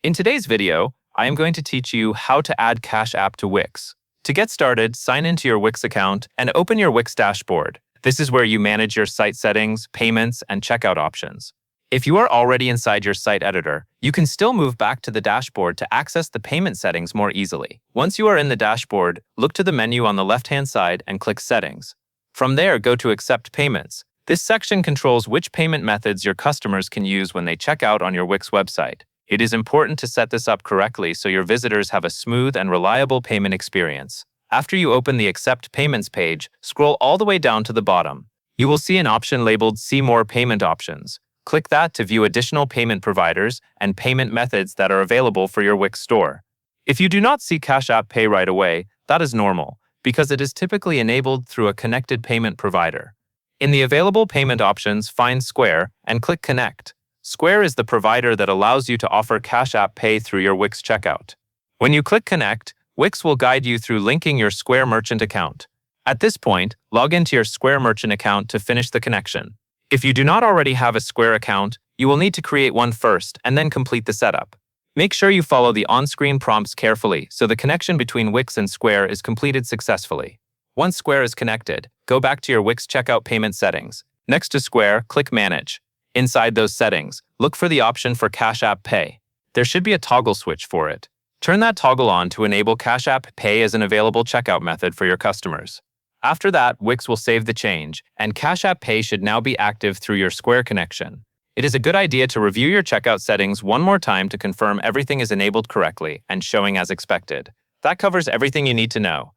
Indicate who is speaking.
Speaker 1: In today's video, I am going to teach you how to add Cash App to Wix. To get started, sign into your Wix account and open your Wix dashboard. This is where you manage your site settings, payments, and checkout options. If you are already inside your site editor, you can still move back to the dashboard to access the payment settings more easily. Once you are in the dashboard, look to the menu on the left-hand side and click Settings. From there, go to Accept Payments. This section controls which payment methods your customers can use when they check out on your Wix website. It is important to set this up correctly so your visitors have a smooth and reliable payment experience. After you open the Accept Payments page, scroll all the way down to the bottom. You will see an option labeled See More Payment Options. Click that to view additional payment providers and payment methods that are available for your Wix store. If you do not see Cash App Pay right away, that is normal, because it is typically enabled through a connected payment provider. In the available payment options, find Square and click Connect. Square is the provider that allows you to offer Cash App Pay through your Wix checkout. When you click Connect, Wix will guide you through linking your Square merchant account. At this point, log into your Square merchant account to finish the connection. If you do not already have a Square account, you will need to create one first and then complete the setup. Make sure you follow the on-screen prompts carefully so the connection between Wix and Square is completed successfully. Once Square is connected, go back to your Wix checkout payment settings. Next to Square, click Manage. Inside those settings, look for the option for Cash App Pay. There should be a toggle switch for it. Turn that toggle on to enable Cash App Pay as an available checkout method for your customers. After that, Wix will save the change, and Cash App Pay should now be active through your Square connection. It is a good idea to review your checkout settings one more time to confirm everything is enabled correctly and showing as expected. That covers everything you need to know.